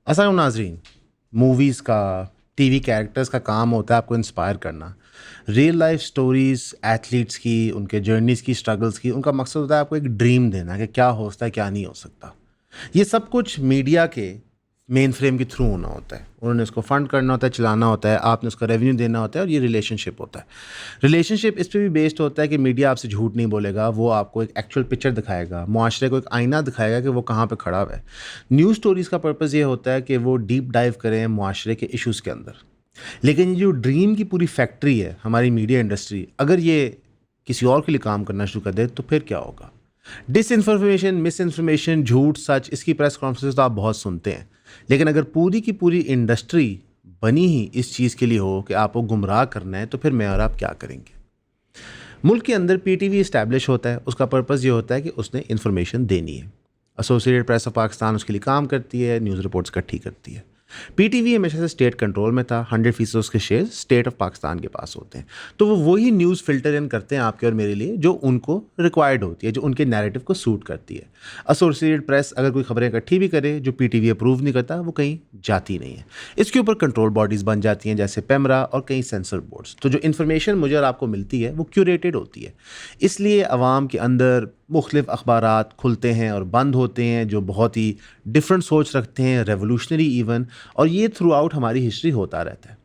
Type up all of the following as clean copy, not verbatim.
अस्सलाम नाज़रीन। मूवीज़ का, टीवी कैरेक्टर्स का काम होता है आपको इंस्पायर करना। रियल लाइफ स्टोरीज़ एथलीट्स की, उनके जर्नीज़ की, स्ट्रगल्स की, उनका मकसद होता है आपको एक ड्रीम देना कि क्या हो सकता है, क्या नहीं हो सकता। ये सब कुछ मीडिया के मेन फ्रेम के थ्रू होना होता है। उन्होंने उसको फंड करना होता है, चलाना होता है, आपने उसका रेवेन्यू देना होता है और ये रिलेशनशिप होता है। रिलेशनशिप इस पे भी बेस्ड होता है कि मीडिया आपसे झूठ नहीं बोलेगा, वो आपको एक एक्चुअल पिक्चर दिखाएगा, मुआशरे को एक आईना दिखाएगा कि वो कहाँ पे खड़ा हुआ है। न्यूज़ स्टोरीज़ का पर्पज़ ये होता है कि वो डीप डाइव करें मुआशरे के इश्यूज़ के अंदर। लेकिन ये जो ड्रीम की पूरी फैक्ट्री है हमारी मीडिया इंडस्ट्री, अगर ये किसी और के लिए काम करना शुरू कर दे तो फिर क्या होगा? डिसइन्फॉर्मेशन, मिस इन्फॉर्मेशन, झूठ, सच, इसकी प्रेस कॉन्फ्रेंस तो आप बहुत सुनते हैं। लेकिन अगर पूरी की पूरी इंडस्ट्री बनी ही इस चीज़ के लिए हो कि आपको गुमराह करना है, तो फिर मैं और आप क्या करेंगे? मुल्क के अंदर पीटीवी इस्टेब्लिश होता है, उसका पर्पज़ ये होता है कि उसने इन्फॉर्मेशन देनी है। एसोसिएटेड प्रेस ऑफ पाकिस्तान उसके लिए काम करती है, न्यूज़ रिपोर्ट्स इकट्ठी करती है। पीटीवी हमेशा से स्टेट कंट्रोल में था, 100% उसके शेयर स्टेट ऑफ पाकिस्तान के पास होते हैं। तो वो वही न्यूज़ फ़िल्टर इन करते हैं आपके और मेरे लिए, जो उनको रिक्वायर्ड होती है, जो उनके नैरेटिव को सूट करती है। एसोसिएटेड प्रेस अगर कोई खबरें इकट्ठी भी करे जो पीटीवी अप्रूव नहीं करता, वो कहीं जाती नहीं है। इसके ऊपर कंट्रोल बॉडीज़ बन जाती हैं, जैसे पेमरा और कई सेंसर बोर्ड्स। तो जो इन्फॉर्मेशन मुझे और आपको मिलती है वो क्यूरेटेड होती है। इसलिए आवाम के अंदर मुख्तलिफ अखबारात खुलते हैं और बंद होते हैं जो बहुत ही डिफरेंट सोच रखते हैं, रेवोल्यूशनरी इवन, और ये थ्रू आउट हमारी हिस्ट्री होता रहता है।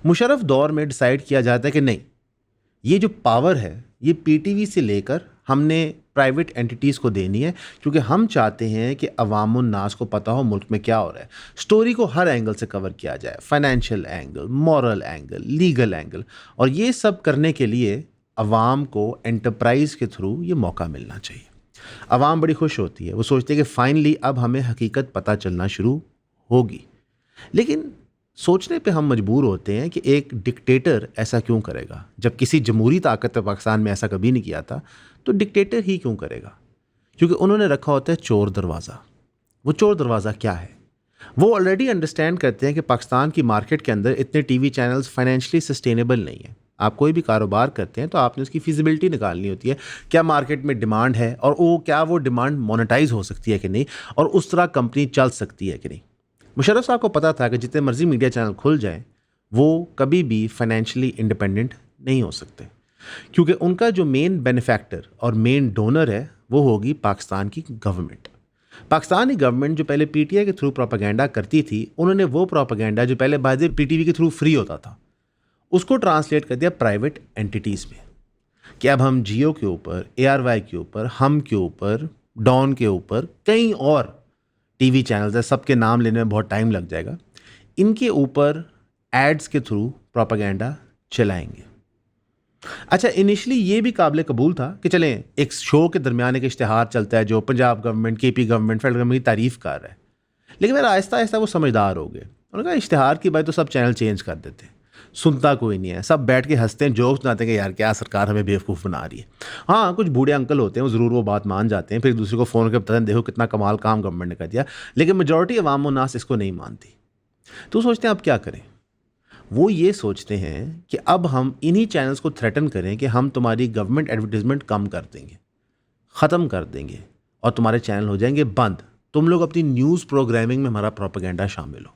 मुशर्रफ दौर में डिसाइड किया जाता है कि नहीं, ये जो पावर है ये पीटीवी से लेकर हमने प्राइवेट एंटिटीज़ को देनी है, क्योंकि हम चाहते हैं कि अवामुन नास को पता हो मुल्क में क्या हो रहा है। स्टोरी को हर एंगल से कवर किया जाए, financial angle, moral angle, legal angle, और ये सब करने के लिए अवाम को एंटरप्राइज के थ्रू ये मौका मिलना चाहिए। अवाम बड़ी खुश होती है, वो सोचती है कि फाइनली अब हमें हकीकत पता चलना शुरू होगी। लेकिन सोचने पे हम मजबूर होते हैं कि एक डिक्टेटर ऐसा क्यों करेगा? जब किसी जमहूरी ताकत ने पाकिस्तान में ऐसा कभी नहीं किया था, तो डिक्टेटर ही क्यों करेगा? क्योंकि उन्होंने रखा होता है चोर दरवाज़ा। वो चोर दरवाज़ा क्या है? वो ऑलरेडी अंडरस्टैंड करते हैं कि पाकिस्तान की मार्केट के अंदर इतने टीवी चैनल्स फाइनेंशियली सस्टेनेबल नहीं है। आप कोई भी कारोबार करते हैं तो आपने उसकी फिजिबिलिटी निकालनी होती है। क्या मार्केट में डिमांड है, और वो डिमांड मोनेटाइज हो सकती है कि नहीं, और उस तरह कंपनी चल सकती है कि नहीं। मुशर्रफ साहब को पता था कि जितने मर्जी मीडिया चैनल खुल जाएं, वो कभी भी फाइनेंशियली इंडिपेंडेंट नहीं हो सकते, क्योंकि उनका जो मेन बेनिफैक्टर और मेन डोनर है वो होगी पाकिस्तान की गवर्नमेंट। पाकिस्तानी गवर्नमेंट जो पहले पीटीआई के थ्रू प्रोपागेंडा करती थी, उन्होंने वो प्रोपागेंडा जो पहले बाय पीटीवी के थ्रू फ्री होता था, उसको ट्रांसलेट कर दिया प्राइवेट एंटिटीज़ में। कि अब हम जियो के ऊपर, एआरवाई के ऊपर, हम के ऊपर, डॉन के ऊपर, कई और टीवी चैनल्स है, सबके नाम लेने में बहुत टाइम लग जाएगा, इनके ऊपर एड्स के थ्रू प्रोपागेंडा चलाएंगे। अच्छा, इनिशियली ये भी काबिल कबूल था कि चलें एक शो के दरमियान एक इश्तिहार चलता है जो Punjab government, KP government, federal government की तारीफ कर रहा है। लेकिन फिर आहिस्ता आहिस्ता वो समझदार हो गए। उन्होंने कहा इश्तिहार की बात तो सब चैनल चेंज कर देते हैं, सुनता कोई नहीं है, सब बैठ के हंसते हैं, जोक्स बनाते हैं कि यार क्या सरकार हमें बेवकूफ़ बना रही है। हाँ, कुछ बूढ़े अंकल होते हैं, वो ज़रूर वो बात मान जाते हैं, फिर एक दूसरे को फ़ोन करके बताते हैं देखो कितना कमाल काम गवर्नमेंट ने कर दिया। लेकिन मेजॉरिटी अवाम व नास इसको नहीं मानती। तो सोचते हैं अब क्या करें। वो ये सोचते हैं कि अब हम इन्हीं चैनल्स को थ्रेटन करें कि हम तुम्हारी गवर्नमेंट एडवर्टीजमेंट कम कर देंगे, ख़त्म कर देंगे, और तुम्हारे चैनल हो जाएंगे बंद। तुम लोग अपनी न्यूज़ प्रोग्रामिंग में हमारा प्रोपेगेंडा शामिल हो।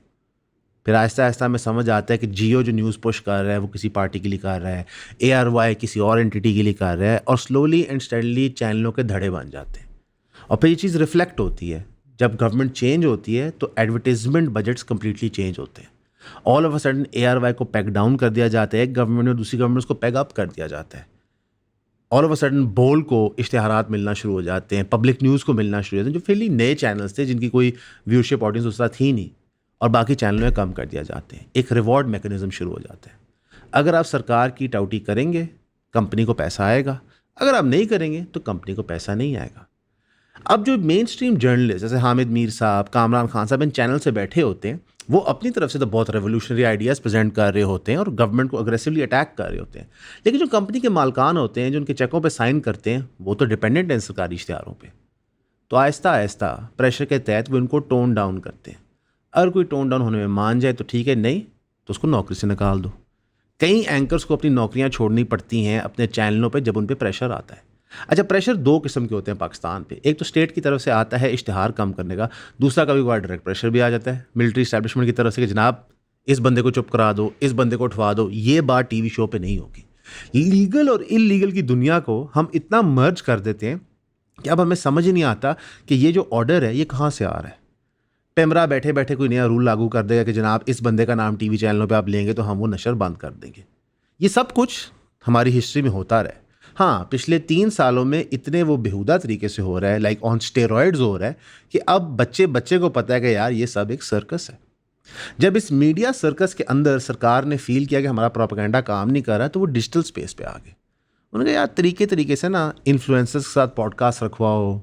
फिर आहिस्ता आहिस्ता हमें समझ आता है कि जियो जो न्यूज़ पुश कर रहा है वो किसी पार्टी के लिए कर रहा है, एआरवाई किसी और एंटिटी के लिए कर रहा है, और स्लोली एंड स्टडली चैनलों के धड़े बन जाते हैं। और फिर ये चीज़ रिफ्लेक्ट होती है, जब गवर्नमेंट चेंज होती है तो एडवर्टीजमेंट बजट्स कंप्लीटली चेंज होते हैं। All of a sudden ARY को पैक डाउन कर दिया जाता है, एक गवर्नमेंट और दूसरी गवर्नमेंट उसको पैक अप कर दिया जाता है। ऑल ऑफ अ सडन बोल को इश्तिहारात मिलना शुरू हो जाते हैं, पब्लिक न्यूज़ को मिलना शुरू हो जाते हैं, जो फिर नए चैनल्स थे जिनकी कोई व्यूअरशिप ऑडियंस उस तरह थी नहीं, और बाकी चैनलों में कम कर दिया जाते हैं। एक रिवॉर्ड मैकेनिज्म शुरू हो जाता है। अगर आप सरकार की टाउटी करेंगे, कंपनी को पैसा आएगा, अगर आप नहीं करेंगे तो कंपनी को पैसा नहीं आएगा। अब जो मेन स्ट्रीम जर्नलिस्ट जैसे हामिद मीर साहब, कामरान खान साहब इन चैनल से बैठे होते हैं, वो अपनी तरफ से तो बहुत रेवोल्यूशनरी आइडियाज़ प्रेजेंट कर रहे होते हैं और गवर्नमेंट को अग्रेसिवली अटैक कर रहे होते हैं। लेकिन जो कंपनी के मालकान होते हैं, जो उनके चेकों पे साइन करते हैं, वो तो डिपेंडेंट हैं सरकारी इश्तिहारों पे। तो आहिस्ता आहिस्ता प्रेशर के तहत वो इनको टोन डाउन करते हैं। अगर कोई टोन डाउन होने में मान जाए तो ठीक है, नहीं तो उसको नौकरी से निकाल दो। कई एंकर्स को अपनी नौकरियां छोड़नी पड़ती हैं अपने चैनलों पे जब उन पे प्रेशर आता है। अच्छा, प्रेशर 2 किस्म के होते हैं पाकिस्तान पे। एक तो स्टेट की तरफ से आता है इश्तिहार कम करने का, दूसरा कभी कभार डायरेक्ट प्रेशर भी आ जाता है मिलिट्री इस्टेब्लिशमेंट की तरफ से कि जनाब इस बंदे को चुप करा दो, इस बंदे को उठवा दो। ये बात टीवी शो पे नहीं होगी। लीगल और इलीगल की दुनिया को हम इतना मर्ज कर देते हैं कि अब हमें समझ ही नहीं आता कि ये जो ऑर्डर है ये कहाँ से आ रहा है। पेमरा बैठे बैठे कोई नया रूल लागू कर देगा कि जनाब इस बंदे का नाम टीवी चैनलों पे आप लेंगे तो हम वो नशर बंद कर देंगे। ये सब कुछ हमारी हिस्ट्री में होता रहा है। हाँ, पिछले 3 सालों में इतने वो बेहुदा तरीके से हो रहा है, लाइक ऑन स्टेरॉइड्स हो रहा है कि अब बच्चे बच्चे को पता है कि यार ये सब एक सर्कस है। जब इस मीडिया सर्कस के अंदर सरकार ने फील किया कि हमारा प्रोपेगेंडा काम नहीं कर रहा, तो वो डिजिटल स्पेस पे आ गए। उन्होंने कहा यार तरीके तरीके से ना इन्फ्लुएंसर्स के साथ पॉडकास्ट रखवाओ।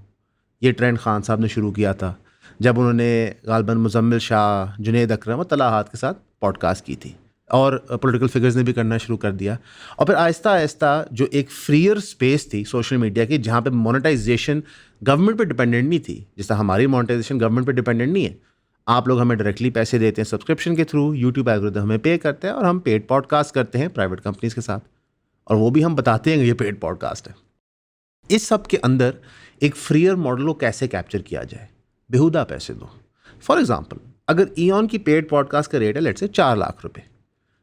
ये ट्रेंड खान साहब ने शुरू किया था जब उन्होंने गालबन मुजम्मिल शाह, जुनैद अकरम और तलाहात के साथ पॉडकास्ट की थी, और पॉलिटिकल फिगर्स ने भी करना शुरू कर दिया। और फिर आहिस्ता आहिस्ता जो एक फ्रीयर स्पेस थी सोशल मीडिया की, जहाँ पे मोनेटाइजेशन गवर्नमेंट पे डिपेंडेंट नहीं थी, जैसा हमारी मोनेटाइजेशन गवर्नमेंट पे डिपेंडेंट नहीं है। आप लोग हमें डायरेक्टली पैसे देते हैं सब्सक्रिप्शन के थ्रू, यूट्यूब एल्गोरिथम हमें पे करते हैं और हम पेड पॉडकास्ट करते हैं प्राइवेट कंपनीज के साथ, और वो भी हम बताते हैं कि ये पेड पॉडकास्ट है। इस सब के अंदर एक फ्रीयर मॉडल को कैसे कैप्चर किया जाए, बेहुदा पैसे दो। फॉर एग्जाम्पल, अगर ईऑन की पेड पॉडकास्ट का रेट है लेट्स से 4 लाख रुपए,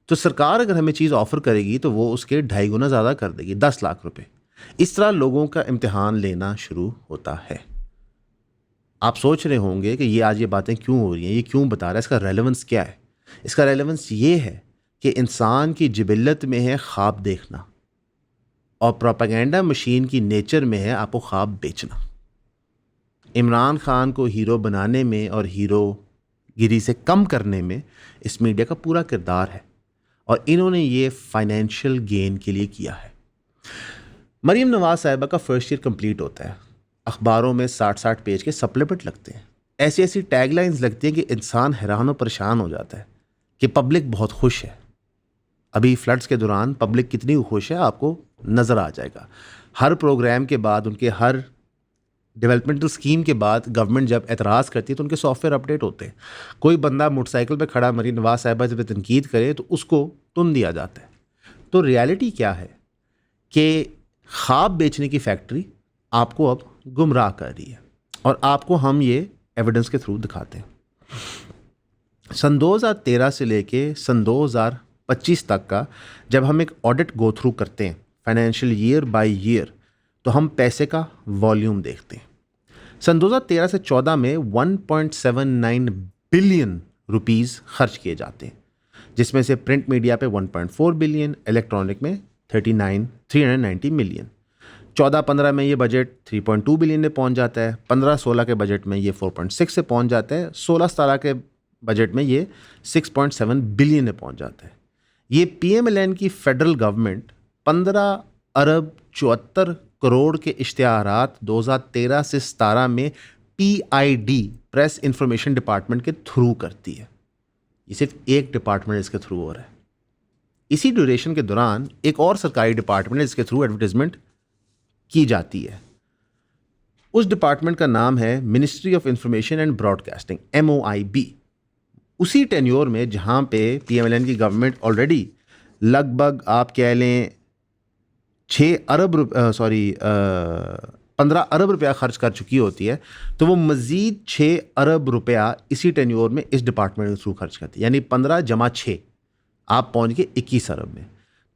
तो सरकार अगर हमें चीज़ ऑफर करेगी तो वो उसके 2.5 गुना ज़्यादा कर देगी, 10 लाख रुपए। इस तरह लोगों का इम्तिहान लेना शुरू होता है। आप सोच रहे होंगे कि ये आज ये बातें क्यों हो रही हैं, ये क्यों बता रहा है, इसका रेलेवेंस क्या है? इसका रेलेवेंस ये है कि इंसान की जिबिल्लत में है ख्वाब देखना, और प्रोपेगेंडा मशीन की नेचर में है आपको ख्वाब बेचना। इमरान खान को हीरो बनाने में और हीरोगिरी से कम करने में इस मीडिया का पूरा किरदार है, और इन्होंने ये फाइनेंशियल गेन के लिए किया है। मरीम नवाज साहिबा का फर्स्ट ईयर कंप्लीट होता है, अखबारों में 60-60 पेज के सप्लीमेंट लगते हैं, ऐसी ऐसी टैगलाइंस लगती हैं कि इंसान हैरान और परेशान हो जाता है कि पब्लिक बहुत खुश है। अभी फ्लड्स के दौरान पब्लिक कितनी खुश है आपको नज़र आ जाएगा। हर प्रोग्राम के बाद, उनके हर डेवलपमेंटल स्कीम के बाद गवर्नमेंट जब एतराज़ करती है तो उनके सॉफ्टवेयर अपडेट होते हैं। कोई बंदा मोटरसाइकिल पे खड़ा मरीम नवाज साहिबा जब तनकीद करे तो उसको तुन दिया जाता है। तो रियलिटी क्या है कि ख्वाब बेचने की फैक्ट्री आपको अब गुमराह कर रही है, और आपको हम ये एविडेंस के थ्रू दिखाते हैं। सन 2013 से लेके सन 2025 तक का जब हम एक ऑडिट गो थ्रू करते हैं फाइनेंशियल ईयर बाय ईयर, तो हम पैसे का वॉल्यूम देखते हैं। सन 2013 से 14 में 1.79 बिलियन रुपीस खर्च किए जाते हैं, जिसमें से प्रिंट मीडिया पे 1.4 बिलियन, इलेक्ट्रॉनिक में 390 मिलियन। 14-15 में ये बजट 3.2 बिलियन में पहुंच जाता है, 15-16 के बजट में ये 4.6 से पहुंच जाता है, 16-17 के बजट में ये 6.7 बिलियन में पहुंच जाता है। ये पीएमएलएन की फेडरल गवर्नमेंट 15 अरब 74 करोड़ के इश्तिहारात 2013 से 17 में पीआईडी, प्रेस इंफॉर्मेशन डिपार्टमेंट के थ्रू करती है। ये सिर्फ एक डिपार्टमेंट इसके थ्रू हो रहा है। इसी ड्यूरेशन के दौरान एक और सरकारी डिपार्टमेंट है जिसके थ्रू एडवर्टाइजमेंट की जाती है। उस डिपार्टमेंट का नाम है ministry of information and broadcasting, MOIB। उसी टेन्योर में जहाँ पे पीएमएलएन की गवर्नमेंट ऑलरेडी लगभग आप कह लें 15 अरब रुपया खर्च कर चुकी होती है, तो वो मज़ीद 6 अरब रुपया इसी टेन्योर में इस डिपार्टमेंट के थ्रू खर्च करती है। यानी 15 जमा 6 आप पहुंच गए 21 अरब में।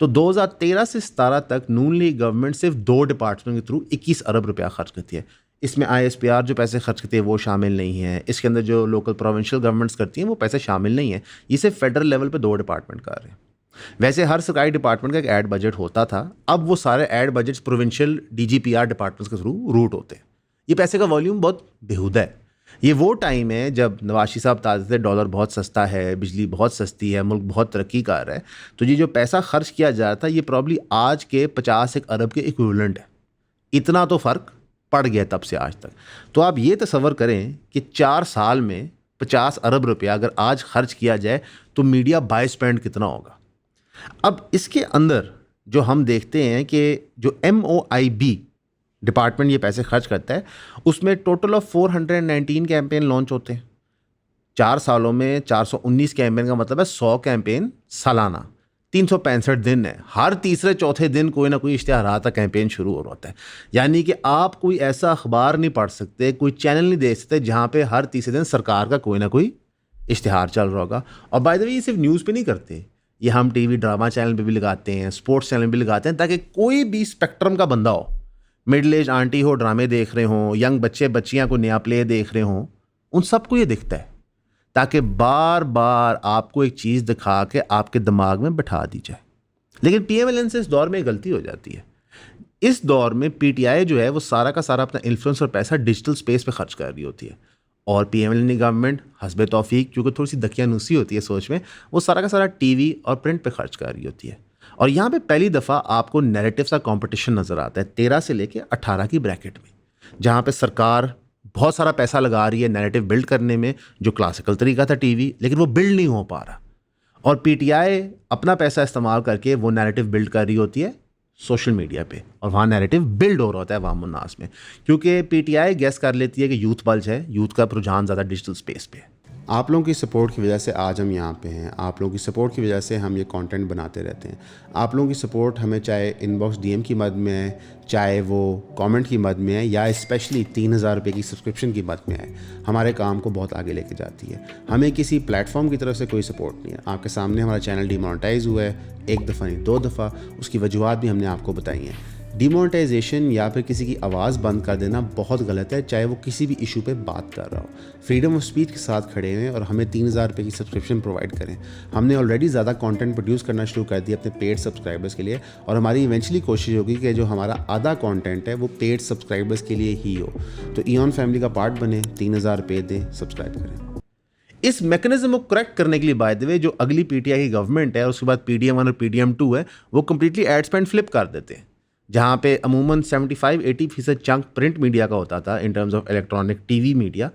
तो 2013 से 17 तक नून लीग गवर्नमेंट सिर्फ 2 डिपार्टमेंट के थ्रू 21 अरब रुपया खर्च करती है। इसमें ISPR जो पैसे खर्च करती है वो शामिल नहीं है, इसके अंदर जो लोकल प्रोविंशियल गवर्नमेंट्स करती हैं वो पैसे शामिल नहीं है। ये सिर्फ फेडरल लेवल पे 2 डिपार्टमेंट कर रहे हैं। वैसे हर सरकारी डिपार्टमेंट का एक ऐड बजट होता था, अब वो सारे add budgets provincial DGPR departments के थ्रू रूट होते हैं। ये पैसे का वॉल्यूम बहुत बेहुदा है। ये वो टाइम है जब नवाशी साहब ताज़े थे, डॉलर बहुत सस्ता है, बिजली बहुत सस्ती है, मुल्क बहुत तरक्की कर रहा है, तो ये जो पैसा खर्च किया जा रहा था ये प्रॉब्ली आज के 50 अरब के इक्विवेलेंट है। इतना तो फ़र्क पड़ गया तब से आज तक। तो आप ये तसव्वुर करें कि 4 साल में 50 अरब रुपया अगर आज खर्च किया जाए तो मीडिया बाय स्पेंड कितना होगा। अब इसके अंदर जो हम देखते हैं कि जो MOIB डिपार्टमेंट ये पैसे खर्च करता है, उसमें टोटल ऑफ 419 कैंपेन लॉन्च होते हैं 4 सालों में। 419 कैंपेन का मतलब है 100 कैंपेन सालाना। 365 दिन है, हर तीसरे चौथे दिन कोई ना कोई इश्तिहारात का कैंपेन शुरू हो रहा होता है। यानी कि आप कोई ऐसा अखबार नहीं पढ़ सकते, कोई चैनल नहीं देख सकते जहाँ पे हर तीसरे दिन सरकार का कोई ना कोई इश्तिहार चल रहा होगा। और बाय द वे ये सिर्फ न्यूज़ पे नहीं करते, ये हम टीवी ड्रामा चैनल पे भी लगाते हैं, स्पोर्ट्स चैनल पे भी लगाते हैं, ताकि कोई भी स्पेक्ट्रम का बंदा हो, मिडिल एज आंटी हो ड्रामे देख रहे हों, यंग बच्चे बच्चियाँ को नया प्ले देख रहे हों, उन सबको ये दिखता है, ताकि बार बार आपको एक चीज़ दिखा के आपके दिमाग में बिठा दी जाए। लेकिन पीएमएलएन से इस दौर में एक गलती हो जाती है। इस दौर में पीटीआई जो है वो सारा का सारा अपना इन्फ्लुएंस और पैसा डिजिटल स्पेस पे खर्च कर रही होती है, और पीएमएलएन गवर्नमेंट हस्बे तौफीक, क्योंकि थोड़ी सी दकियानूसी होती है सोच में, वो सारा का सारा टीवी और प्रिंट पे खर्च कर रही होती है। और यहाँ पे पहली दफ़ा आपको नैरेटिव का कंपटीशन नज़र आता है 13 से लेके 18 की ब्रैकेट में, जहाँ पे सरकार बहुत सारा पैसा लगा रही है नैरेटिव बिल्ड करने में, जो क्लासिकल तरीका था टीवी, लेकिन वो बिल्ड नहीं हो पा रहा। और पीटीआई अपना पैसा इस्तेमाल करके वो नैरेटिव बिल्ड कर रही होती है सोशल मीडिया पे, और वहाँ नैरेटिव बिल्ड हो रहा होता है अवाम उन्नास में, क्योंकि पीटीआई गेस कर लेती है कि यूथ बल्ज है, यूथ का रुझान ज़्यादा डिजिटल स्पेस पे है। आप लोगों की सपोर्ट की वजह से आज हम यहाँ पे हैं। आप लोगों की सपोर्ट की वजह से हम ये कंटेंट बनाते रहते हैं। आप लोगों की सपोर्ट हमें चाहे इनबॉक्स डीएम की मद में है, चाहे वो कमेंट की मद में है, या स्पेशली 3000 रुपये की सब्सक्रिप्शन की मद में है, हमारे काम को बहुत आगे लेके जाती है। हमें किसी प्लेटफॉर्म की तरफ से कोई सपोर्ट नहीं है। आपके सामने हमारा चैनल डिमोनेटाइज हुआ है, एक दफ़ा नहीं 2 दफ़ा, उसकी वजूहत भी हमने आपको बताई हैं। डिमोनेटाइजेशन या फिर किसी की आवाज़ बंद कर देना बहुत गलत है, चाहे वो किसी भी इशू पे बात कर रहा हो। फ्रीडम ऑफ स्पीच के साथ खड़े हैं और हमें 3000 रुपये की सब्सक्रिप्शन प्रोवाइड करें। हमने ऑलरेडी ज़्यादा कंटेंट प्रोड्यूस करना शुरू कर दिया अपने पेड सब्सक्राइबर्स के लिए, और हमारी इवेंचुअली कोशिश होगी कि जो हमारा आधा कंटेंट है वो पेड सब्सक्राइबर्स के लिए ही हो। तो ईऑन फैमिली का पार्ट बने, 3000 रुपये दें, सब्सक्राइब करें। इस मैकेनिज्म को करेक्ट करने के लिए बाय द वे जो अगली पीटीआई की गवर्नमेंट है, उसके बाद पीडीएम 1 और पीडीएम 2 है, वो कम्प्लीटली एड स्पेंड फ्लिप कर देते हैं। जहाँ पे अमूमन 75-80% चंक प्रिंट मीडिया का होता था in terms of electronic TV media,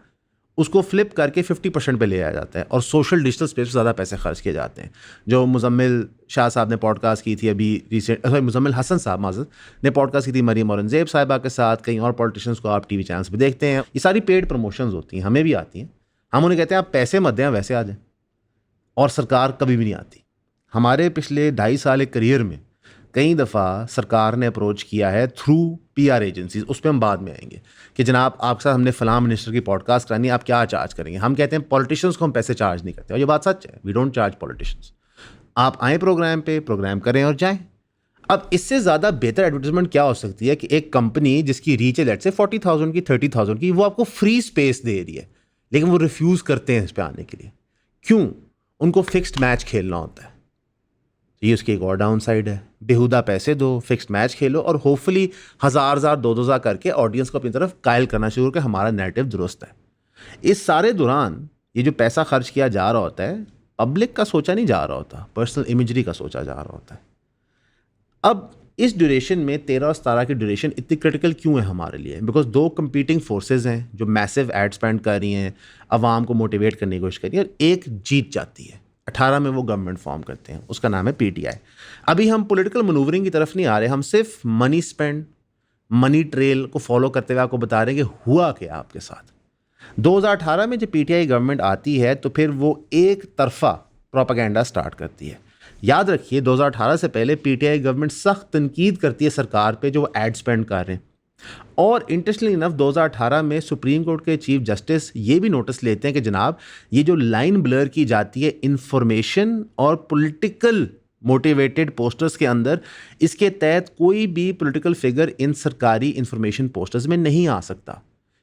उसको फ्लिप करके 50% पे ले आया जाता है, और सोशल डिजिटल स्पेस पर ज़्यादा पैसे खर्च किए जाते हैं। जो मुजम्मिल शाह साहब ने पॉडकास्ट की थी अभी रिसेंट, मुजम्मिल हसन साहब माज़रत ने पॉडकास्ट की थी मरीम औरंगज़ेब साहिबा के साथ, कई और पॉलिटिशियंस को आप टीवी चैनल्स पे देखते हैं। ये सारी पेड प्रमोशंस होती हैं, हमें भी आती हैं। हम उन्हें कहते हैं आप पैसे मत दें, वैसे आ जाएं, और सरकार कभी भी नहीं आती। हमारे पिछले 2.5 साल के करियर में कई दफ़ा सरकार ने अप्रोच किया है थ्रू पीआर एजेंसीज, उस पर हम बाद में आएंगे, कि जनाब आपके साथ हमने फ़लाँ मिनिस्टर की पॉडकास्ट करानी है, आप क्या चार्ज करेंगे। हम कहते हैं पॉलिटिशियंस को हम पैसे चार्ज नहीं करते, और ये बात सच है, वी डोंट चार्ज पॉलिटिशियंस। आप आएँ प्रोग्राम पे, प्रोग्राम करें और जाएँ। अब इससे ज़्यादा बेहतर एडवर्टाइजमेंट क्या हो सकती है कि एक कंपनी जिसकी रीच है लेट्स से 40,000 की, 30,000 की, वो आपको फ्री स्पेस दे रही है, लेकिन वो रिफ्यूज़ करते हैं इस पर आने के लिए। क्यों? उनको फिक्स्ड मैच खेलना होता है। ये उसकी एक और डाउन साइड है। बेहुदा पैसे दो, फिक्स्ड मैच खेलो, और होपफुली 1000 2,000 करके ऑडियंस को अपनी तरफ कायल करना शुरू करके हमारा नैरेटिव दुरुस्त है। इस सारे दौरान ये जो पैसा खर्च किया जा रहा होता है, पब्लिक का सोचा नहीं जा रहा होता, पर्सनल इमेजरी का सोचा जा रहा होता है। अब इस ड्यूरेशन में 13 और 17 की ड्यूरेशन इतनी क्रिटिकल क्यों है हमारे लिए? बिकॉज 2 कंपीटिंग फोर्सेज हैं जो मैसिव एड स्पेंड कर रही हैं, आवाम को मोटिवेट करने की कोशिश कर रही है, और एक जीत जाती है। 18 में वो गवर्नमेंट फॉर्म करते हैं, उसका नाम है पीटीआई। अभी हम पॉलिटिकल मनूवरिंग की तरफ नहीं आ रहे, हम सिर्फ मनी स्पेंड, मनी ट्रेल को फॉलो करते हुए आपको बता रहे हैं कि हुआ क्या आपके साथ। 2018 में जब पीटीआई गवर्नमेंट आती है तो फिर वो एक तरफा प्रोपेगेंडा स्टार्ट करती है। याद रखिए 2018 से पहले पीटीआई गवर्नमेंट सख्त तनकीद करती है सरकार पे जो वो एड स्पेंड कर रहे हैं, और इंटरेस्टिंगली इनफ 2018 में सुप्रीम कोर्ट के चीफ जस्टिस ये भी नोटिस लेते हैं कि जनाब ये जो लाइन ब्लर की जाती है इंफॉर्मेशन और पॉलिटिकल मोटिवेटेड पोस्टर्स के अंदर, इसके तहत कोई भी पॉलिटिकल फिगर इन सरकारी इंफॉर्मेशन पोस्टर्स में नहीं आ सकता।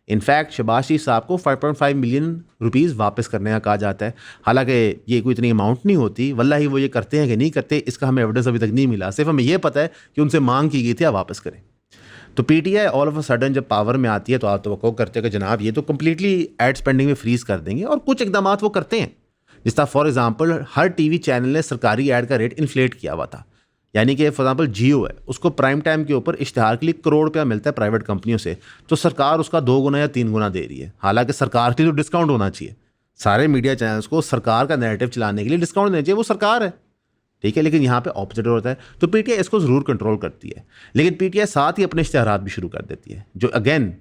इनफैक्ट शहबाज शरीफ साहब को 5.5 मिलियन रुपीज़ वापस करने का कहा जाता है। हालांकि ये कोई इतनी अमाउंट नहीं होती, वल्लाही वो ये करते हैं कि नहीं करते इसका हमें एविडेंस अभी तक नहीं मिला, सिर्फ हमें ये पता है कि उनसे मांग की गई थी आप वापस करें। तो PTI all of a sudden जब पावर में आती है तो आप तो करते हैं कि जनाब ये तो कम्प्लीटली एड स्पेंडिंग में फ्रीज कर देंगे, और कुछ इकदाम वो करते हैं। जिस तरह for example her TV channel ने सरकारी ऐड का रेट इन्फ्लेट किया हुआ था। यानी कि फॉर एग्जांपल जियो है, उसको प्राइम टाइम के ऊपर इश्तिहार के लिए करोड़ रुपया मिलता है प्राइवेट कंपनियों से, तो सरकार उसका 2 गुना या 3 गुना दे रही है। हालांकि सरकार के लिए तो डिस्काउंट होना चाहिए, सारे मीडिया चैनल्स को सरकार का नैरेटिव चलाने के लिए डिस्काउंट देना चाहिए, वो सरकार है, ठीक है। लेकिन यहाँ पे ऑपोजिट होता है, तो पीटीआई इसको ज़रूर कंट्रोल करती है, लेकिन पीटीआई साथ ही अपने इश्तिहारात भी शुरू कर देती है जो अगेन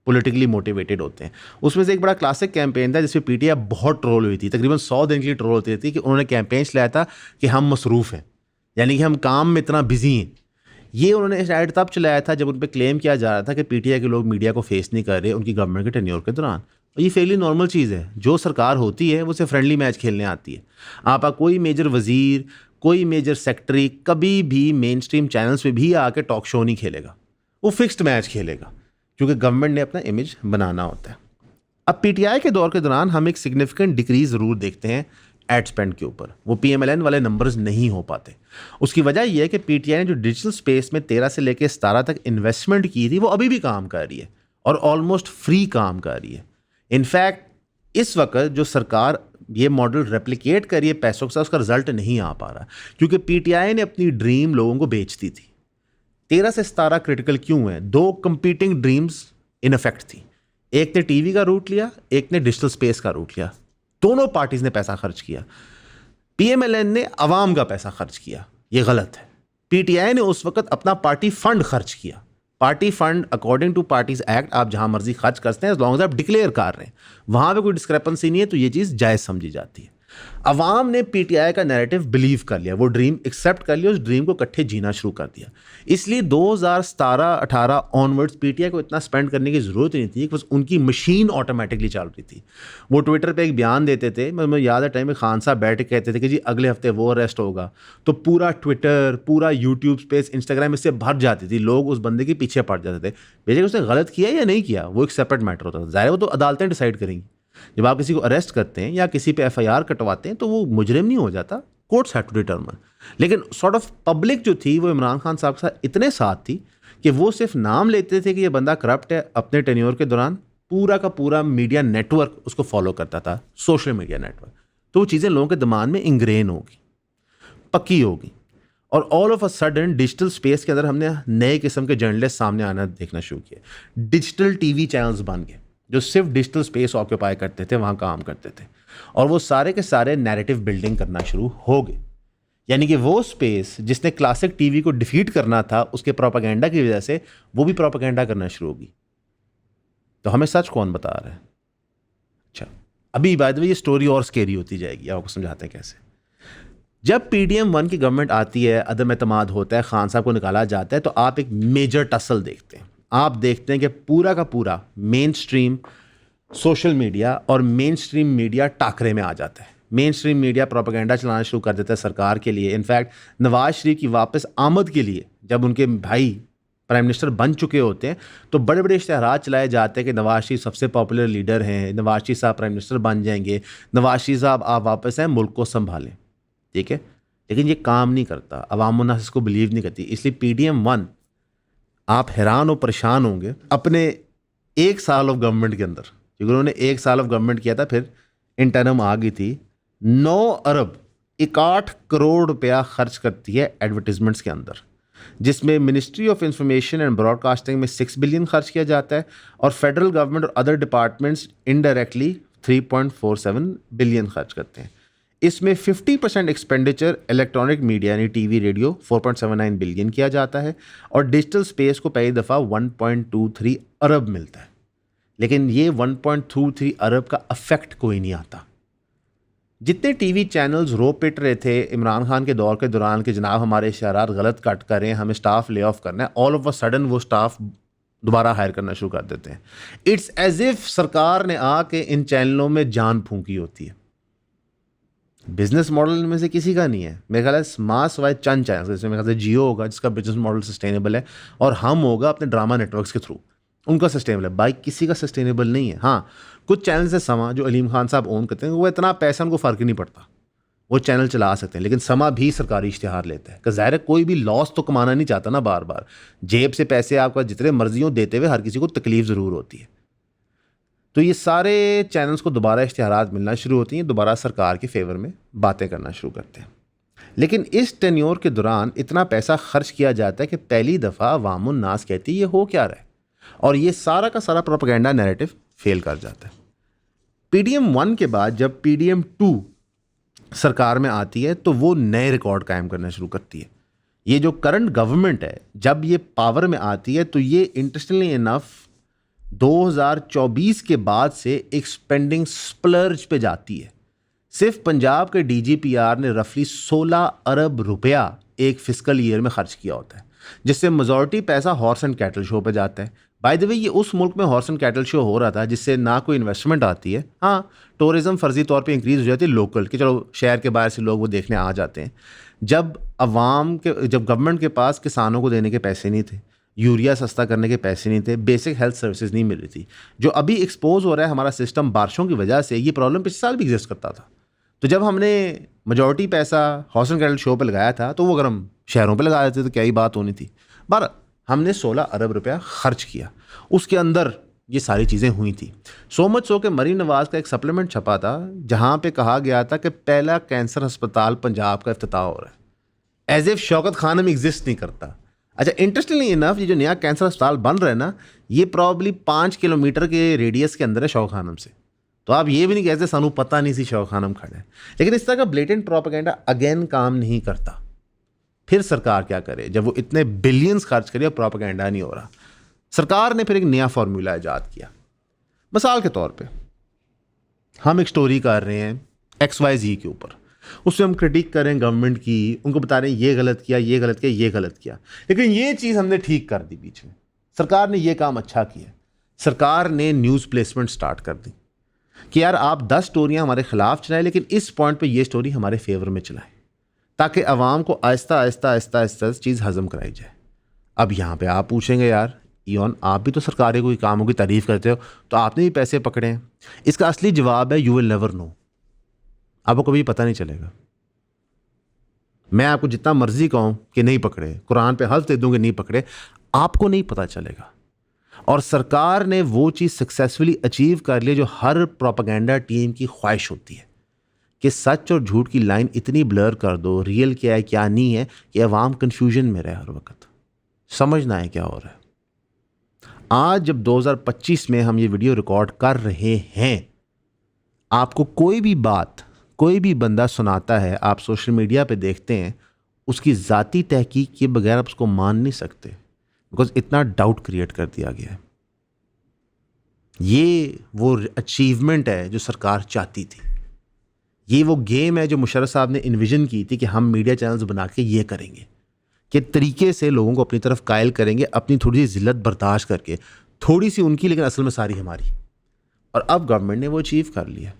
पॉलिटिकली मोटिवेटेड होते हैं। उसमें से एक बड़ा क्लासिक कैंपेन था जिसमें पीटीआई बहुत ट्रोल हुई थी, तकरीबन 100 दिन के लिए ट्रोल होती थी, कि उन्होंने कैंपेन चलाया था कि हम मसरूफ़ हैं, यानी कि हम काम में इतना बिजी हैं। ये उन्होंने ऐड तब चलाया था जब उन पर क्लेम किया जा रहा था कि पीटीआई के लोग मीडिया को फेस नहीं कर रहे उनकी गवर्नमेंट के टेन्योर के दौरान। और ये फेयरली नॉर्मल चीज़ है, जो सरकार होती है वो सिर्फ फ्रेंडली मैच खेलने आती है। आपका कोई मेजर वजीर, कोई मेजर सेक्रेटरी कभी भी मेन स्ट्रीम चैनल्स पे भी आके टॉक शो नहीं खेलेगा, वो फिक्स्ड मैच खेलेगा, क्योंकि गवर्नमेंट ने अपना इमेज बनाना होता है। अब पीटीआई के दौर के दौरान हम एक सिग्निफिकेंट डिक्रीज ज़रूर देखते हैं एड स्पेंड के ऊपर, वो पीएमएलएन वाले नंबर्स नहीं हो पाते। उसकी वजह यह है कि पीटीआई ने जो डिजिटल स्पेस में 13 से लेकर 17 तक इन्वेस्टमेंट की थी वो अभी भी काम कर रही है और ऑलमोस्ट फ्री काम कर रही है। इनफैक्ट इस वक्त जो सरकार ये मॉडल रेप्लिकेट कर रही है पैसों के साथ, उसका रिजल्ट नहीं आ पा रहा, क्योंकि पीटीआई ने अपनी ड्रीम लोगों को बेच दी थी। 13 से 17 क्रिटिकल क्यों है? दो कंपीटिंग ड्रीम्स इन इफेक्ट थी। एक ने टीवी का रूट लिया, एक ने डिजिटल स्पेस का रूट लिया। दोनों पार्टीज ने पैसा खर्च किया। पीएमएलएन ने अवाम का पैसा खर्च किया, ये गलत है। पीटीआई ने उस वक्त अपना पार्टी फंड खर्च किया। Party fund according to parties act आप जहां मर्जी खर्च करते हैं, एज लॉन्ग एज आप डिक्लेयर कर रहे हैं, वहां पे कोई डिस्क्रेपेंसी नहीं है, तो ये चीज़ जायज़ समझी जाती है। अवाम ने पीटीआई का नैरेटिव बिलीव कर लिया, वो ड्रीम एक्सेप्ट कर लिया, उस ड्रीम को इकट्ठे जीना शुरू कर दिया। इसलिए 2017-18 ऑनवर्ड्स पीटीआई को इतना स्पेंड करने की ज़रूरत नहीं थी, बस उनकी मशीन ऑटोमेटिकली चल रही थी। वो ट्विटर पे एक बयान देते थे, मैं याद है टाइम में खान साहब बैठ के कहते थे कि जी अगले हफ्ते वो अरेस्ट होगा, तो पूरा ट्विटर, पूरा यूट्यूब स्पेस, इंस्टाग्राम इससे भर जाती थी, लोग उस बंदे के पीछे पड़ जाते थे। बेशक उसने गलत किया या नहीं किया वो एक सेपरेट मैटर होता था, ज़ाहिर है वो तो अदालतें डिसाइड करेंगी। जब आप किसी को अरेस्ट करते हैं या किसी पे एफआईआर कटवाते हैं तो वो मुजरिम नहीं हो जाता, कोर्ट्स हैव टू डिटरमिन। लेकिन सॉर्ट ऑफ पब्लिक जो थी वो इमरान खान साहब के साथ इतने साथ थी कि वो सिर्फ नाम लेते थे कि ये बंदा करप्ट है, अपने टेन्योर के दौरान पूरा का पूरा मीडिया नेटवर्क उसको फॉलो करता था, सोशल मीडिया नेटवर्क। तो वो चीज़ें लोगों के दिमाग में इंग्रेन होगी, पक्की होगी। और all of a sudden digital space के अंदर हमने नए किस्म के जर्नलिस्ट सामने आना देखना शुरू किया। डिजिटल टीवी चैनल्स बन गए जो सिर्फ डिजिटल स्पेस ऑक्यूपाई करते थे, वहाँ काम करते थे, और वो सारे के सारे नैरेटिव बिल्डिंग करना शुरू हो गए। यानी कि वो स्पेस जिसने क्लासिक टीवी को डिफीट करना था, उसके प्रोपेगेंडा की वजह से वो भी प्रोपेगेंडा करना शुरू होगी। तो हमें सच कौन बता रहा है? अच्छा, अभी बाय द वे ये स्टोरी और स्केरी होती जाएगी, आपको समझाते हैं कैसे। जब PDM-1 की गवर्नमेंट आती है, अदम एतमाद होता है, खान साहब को निकाला जाता है, तो आप एक मेजर टसल देखते हैं। आप देखते हैं कि पूरा का पूरा मेन स्ट्रीम सोशल मीडिया और मेन स्ट्रीम मीडिया टाकरे में आ जाता है। मेन स्ट्रीम मीडिया प्रोपेगेंडा चलाना शुरू कर देता है सरकार के लिए। इनफैक्ट नवाज शरीफ की वापस आमद के लिए जब उनके भाई प्राइम मिनिस्टर बन चुके होते हैं तो बड़े बड़े इश्तिहार चलाए जाते हैं कि नवाज शरीफ सबसे पॉपुलर लीडर हैं, नवाज शरीफ साहब प्राइम मिनिस्टर बन जाएंगे, नवाज शरीफ साहब आप वापस आए, मुल्क को संभालें। ठीक है, लेकिन ये काम नहीं करता, अवाम उन्नास इसको बिलीव नहीं करती। इसलिए PDM-1 आप हैरान और परेशान होंगे अपने 1 साल ऑफ गवर्नमेंट के अंदर, क्योंकि उन्होंने 1 साल ऑफ गवर्नमेंट किया था, फिर इंटरम आ गई थी। 9 अरब 61 करोड़ रुपया खर्च करती है एडवर्टीजमेंट्स के अंदर, जिसमें ministry of information and broadcasting में 6 बिलियन खर्च किया जाता है और फेडरल गवर्नमेंट और अदर डिपार्टमेंट्स इनडायरेक्टली 3.47 बिलियन खर्च करते हैं। इसमें 50% एक्सपेंडिचर इलेक्ट्रॉनिक मीडिया यानी टीवी रेडियो 4.79 बिलियन किया जाता है और डिजिटल स्पेस को पहली दफ़ा 1.23 अरब मिलता है। लेकिन ये 1.23 अरब का अफेक्ट कोई नहीं आता। जितने टीवी चैनल्स रो पिट रहे थे इमरान खान के दौर के दौरान कि जनाब हमारे इशारात गलत कट करें, हमें स्टाफ ले ऑफ करना है, ऑल ऑफ अ सडन वो स्टाफ दोबारा हायर करना शुरू कर देते हैं। इट्स एज इफ सरकार ने आके इन चैनलों में जान फूंकी होती है। बिजनेस मॉडल में से किसी का नहीं है मेरे ख्याल है, माँ सवाए चंद चैनल, जैसे मेरे ख्याल से जियो होगा जिसका बिजनेस मॉडल सस्टेनेबल है, और हम होगा अपने ड्रामा नेटवर्क्स के थ्रू, उनका सस्टेनेबल है। बाइक किसी का सस्टेनेबल नहीं है। हाँ, कुछ चैनल से समा जो अलीम खान साहब ओन करते हैं, वो इतना पैसा उनको फ़र्क ही नहीं पड़ता, वो चैनल चला सकते हैं, लेकिन समा भी सरकारी इश्तिहार लेता है। ज़ाहिर है कोई भी लॉस तो कमाना नहीं चाहता ना, बार बार जेब से पैसे आपका जितने मर्जी हो देते हुए हर किसी को तकलीफ ज़रूर होती है। तो ये सारे चैनल्स को दोबारा इश्तिहारात मिलना शुरू होती हैं, दोबारा सरकार के फेवर में बातें करना शुरू करते हैं। लेकिन इस टेन्योर के दौरान इतना पैसा खर्च किया जाता है कि पहली दफ़ा अवामुन नास कहती है ये हो क्या रहा है, और ये सारा का सारा प्रोपेगेंडा नैरेटिव फेल कर जाता है। PDM-1 के बाद जब PDM-2 सरकार में आती है तो वो नए रिकॉर्ड कायम करना शुरू करती है। ये जो करंट गवर्नमेंट है जब ये पावर में आती है तो ये इंटरेस्टिंगली इनफ 2024 के बाद से एक स्पेंडिंग स्प्लर्ज पे जाती है। सिर्फ पंजाब के DGPR ने रफली 16 अरब रुपया एक फिस्कल ईयर में खर्च किया होता है, जिससे मेजॉरिटी पैसा हॉर्स एंड कैटल शो पे जाता है। बाय द वे, ये उस मुल्क में हॉर्स एंड कैटल शो हो रहा था जिससे ना कोई इन्वेस्टमेंट आती है, हाँ टूरिज्म फर्जी तौर पे इंक्रीज हो जाती है लोकल, कि चलो शहर के बाहर से लोग वो देखने आ जाते हैं। जब गवर्नमेंट के पास किसानों को देने के पैसे नहीं थे, यूरिया सस्ता करने के पैसे नहीं थे, बेसिक हेल्थ सर्विसेज नहीं मिल रही थी, जो अभी एक्सपोज हो रहा है हमारा सिस्टम बारिशों की वजह से, ये प्रॉब्लम पिछले साल भी एग्जिस्ट करता था। तो जब हमने मेजॉरिटी पैसा हॉर्स एंड कैटल शो पे लगाया था, तो वो अगर हम शहरों पे लगा देते तो क्या ही बात होनी थी। पर हमने 16 अरब रुपया खर्च किया, उसके अंदर ये सारी चीज़ें हुई थी। सो मच सो कि मरीम नवाज़ का एक सप्लीमेंट छपा था जहाँ पे कहा गया था कि पहला कैंसर अस्पताल पंजाब का इफ्तिताह हो रहा है, as if Shaukat Khanum exist नहीं करता। अच्छा, इंटरेस्टिंगली इनफ, ये जो नया कैंसर अस्पताल बन रहा है ना, ये प्रॉब्ली 5 किलोमीटर के रेडियस के अंदर है शौकत खानम से। तो आप ये भी नहीं कहते सानू पता नहीं सी शौकत खानम खड़ा है। लेकिन इस तरह का ब्लेटेंट प्रोपेगेंडा अगेन काम नहीं करता। फिर सरकार क्या करे जब वो इतने बिलियंस खर्च करे और प्रोपेगेंडा नहीं हो रहा? सरकार ने फिर एक नया फार्मूला ईजाद किया। मिसाल के तौर पे हम एक स्टोरी कर रहे हैं XYZ के ऊपर, उसमें हम क्रिटिक कर रहे हैं गवर्नमेंट की, उनको बता रहे हैं ये गलत किया, ये गलत किया, ये गलत किया, लेकिन ये चीज़ हमने ठीक कर दी बीच में, सरकार ने ये काम अच्छा किया। सरकार ने न्यूज़ प्लेसमेंट स्टार्ट कर दी कि यार आप 10 स्टोरियाँ हमारे खिलाफ चलाएं, लेकिन इस पॉइंट पे ये स्टोरी हमारे फेवर में चलाएं, ताकि अवाम को आहिस्ता आहिस्ता आहिस्ता आहिस्ता चीज़ हज़म कराई जाए। अब यहाँ पे आप पूछेंगे यार इवन आप भी तो सरकारी कोई कामों की तारीफ़ करते हो, तो आपने भी पैसे पकड़े हैं। इसका असली जवाब है यू विल नेवर नो, आपको कभी पता नहीं चलेगा। मैं आपको जितना मर्जी कहूँ कि नहीं पकड़े, कुरान पे हल्फ दे दूँ कि नहीं पकड़े, आपको नहीं पता चलेगा। और सरकार ने वो चीज़ सक्सेसफुली अचीव कर ली जो हर प्रोपेगेंडा टीम की ख्वाहिश होती है, कि सच और झूठ की लाइन इतनी ब्लर कर दो, रियल क्या है क्या नहीं है, कि अवाम कन्फ्यूजन में रहे, हर वक्त समझना है क्या हो रहा है। आज जब 2025 में हम ये वीडियो रिकॉर्ड कर रहे हैं, आपको कोई भी बात कोई भी बंदा सुनाता है, आप सोशल मीडिया पे देखते हैं, उसकी ज़ाती तहकीक के बगैर आप उसको मान नहीं सकते, बिकॉज इतना डाउट क्रिएट कर दिया गया है। ये वो अचीवमेंट है जो सरकार चाहती थी, ये वो गेम है जो मुशर्रफ साहब ने इन्विजन की थी कि हम मीडिया चैनल्स बना के ये करेंगे, कि तरीके से लोगों को अपनी तरफ कायल करेंगे, अपनी थोड़ी सी जिल्लत बर्दाश्त करके, थोड़ी सी उनकी लेकिन असल में सारी हमारी। और अब गवर्नमेंट ने वो अचीव कर लिया।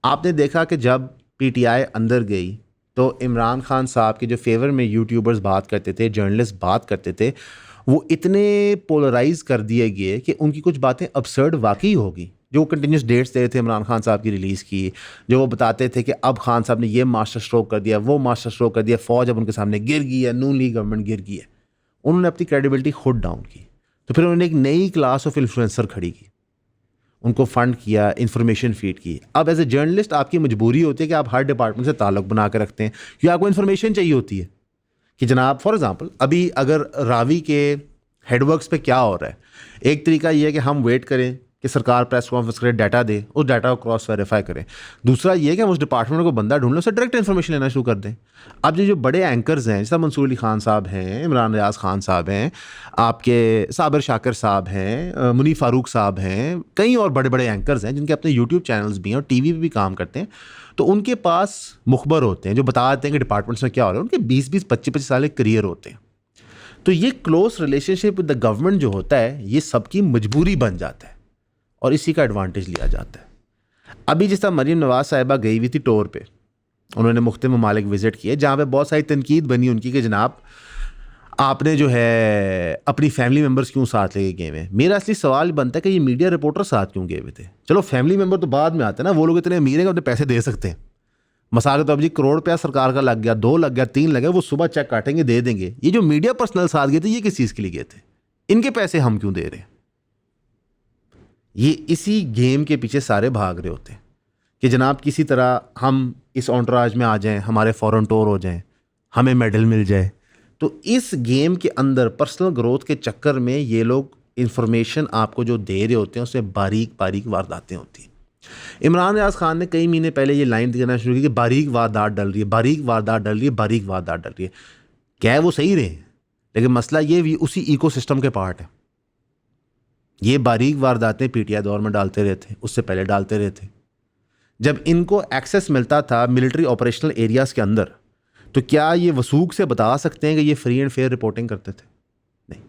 आपने देखा कि जब PTI अंदर गई तो इमरान खान साहब के जो फेवर में यूट्यूबर्स बात करते थे, जर्नलिस्ट बात करते थे, वो इतने पोलराइज कर दिए गए कि उनकी कुछ बातें absurd वाकई होगी। जो कंटिन्यूस डेट्स दे रहे थे इमरान खान साहब की रिलीज़ की, जो वो बताते थे कि अब खान साहब ने ये मास्टर स्ट्रोक कर दिया, वो मास्टर स्ट्रोक कर दिया, फ़ौज अब उनके सामने गिर गई है, नून लीग गवर्नमेंट गिर गई है, उन्होंने अपनी क्रेडिबिलिटी खुद डाउन की। तो फिर उन्होंने एक नई क्लास ऑफ इन्फ्लुएंसर खड़ी की, उनको फंड किया, इन्फॉर्मेशन फीड की। अब एज ए जर्नलिस्ट आपकी मजबूरी होती है कि आप हर डिपार्टमेंट से ताल्लुक़ बना के रखते हैं, या आपको इन्फॉर्मेशन चाहिए होती है कि जनाब फॉर एग्जांपल अभी अगर रावी के हेडवर्क्स पे क्या हो रहा है, एक तरीका ये है कि हम वेट करें कि सरकार प्रेस कॉन्फ्रेंस करे, डाटा दे, उस डाटा को क्रॉस वेरीफाई करें। दूसरा ये है कि हम उस डिपार्टमेंट को बंदा ढूंढ लें, उससे डायरेक्ट इन्फॉर्मेशन लेना शुरू कर दें। अब ये जो बड़े एंकर्स हैं, जैसा मंसूर अली खान साहब हैं, इमरान रियाज खान साहब हैं, आपके साबिर शाकिर साहब हैं, मुनीफ फारूक साहब हैं, कई और बड़े बड़े एंकर्स हैं जिनके अपने यूट्यूब चैनल्स भी हैं और TV पे भी काम करते हैं। तो उनके पास मुखबर होते हैं जो बता देते हैं कि डिपार्टमेंट्स में क्या हो रहा है। उनके 20-20, 25-25 साल के करियर होते हैं। तो ये close relationship with the government जो होता है, ये सबकी मजबूरी बन जाता है और इसी का एडवांटेज लिया जाता है। अभी जिस तरह मरीम नवाज़ साहिबा गई हुई थी टूर पे, उन्होंने मुख्तलिफ ममालिक विज़िट किए जहाँ पे बहुत सारी तनकीद बनी उनकी कि जनाब आपने जो है अपनी फैमिली मेम्बर्स क्यों साथ लेके गए हुए हैं। मेरा असली सवाल बनता है कि ये मीडिया रिपोर्टर साथ क्यों गए हुए थे। चलो फैमिली मेम्बर तो बाद में आते हैं ना, वो लोग इतने अमीर हैं कि अपने पैसे दे सकते हैं। मसाल तो अब जी करोड़ रुपया सरकार का लग गया, 2 लग गया, 3 लग गया, वो सुबह चेक काटेंगे दे देंगे। ये जो मीडिया पर्सनल साथ गए थे, ये किस चीज़ के लिए गए थे? इनके पैसे हम क्यों दे रहे हैं? ये इसी गेम के पीछे सारे भाग रहे होते हैं कि जनाब किसी तरह हम इस ऑन्टराज में आ जाएं, हमारे फॉरेन टूर हो जाएं, हमें मेडल मिल जाए। तो इस गेम के अंदर पर्सनल ग्रोथ के चक्कर में ये लोग इंफॉर्मेशन आपको जो दे रहे होते हैं उसमें बारीक बारीक वारदातें होती हैं। इमरान रियाज खान ने कई महीने पहले ये लाइन देना शुरू की कि बारीक वारदात डल रही है, बारीक वारदात डल रही है, बारीक वारदात डल रही है। क्या है वो सही रहे, लेकिन मसला ये भी उसी इकोसिस्टम के पार्ट है। ये बारीक वारदातें PTI दौर में डालते रहे थे, उससे पहले डालते रहे थे। जब इनको एक्सेस मिलता था मिलिट्री ऑपरेशनल एरियाज़ के अंदर, तो क्या ये वसूख से बता सकते हैं कि ये फ्री एंड फेयर रिपोर्टिंग करते थे? नहीं,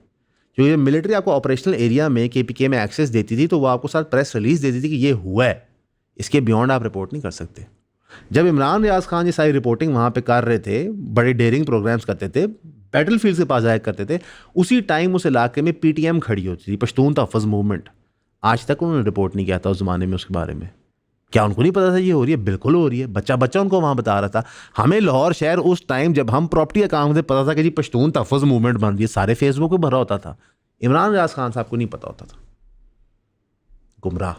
क्योंकि मिलिट्री आपको ऑपरेशनल एरिया में केपीके में एक्सेस देती थी तो वो आपको साथ प्रेस रिलीज देती थी कि ये हुआ है, इसके बियॉन्ड आप रिपोर्ट नहीं कर सकते। जब इमरान रियाज खान ये सारी रिपोर्टिंग वहाँ पे कर रहे थे, बड़े डेयरिंग प्रोग्राम्स करते थे, बैटल फील्ड के पास जाया करते थे, उसी टाइम उस इलाके में पीटीएम खड़ी होती थी, पश्तून तहफ़्फ़ुज़ मूवमेंट। आज तक उन्होंने रिपोर्ट नहीं किया था उस ज़माने में उसके बारे में। क्या उनको नहीं पता था ये हो रही है? बिल्कुल हो रही है। बच्चा बच्चा उनको वहाँ बता रहा था। हमें लाहौर शहर उस टाइम जब हम प्रॉपर्टी का काम थे पता था कि जी पश्तून तहफ़्फ़ुज़ मूवमेंट बन रही है, सारे फेसबुक पे भरा होता था। इमरान रियाज खान साहब को नहीं पता होता था। गुमराह।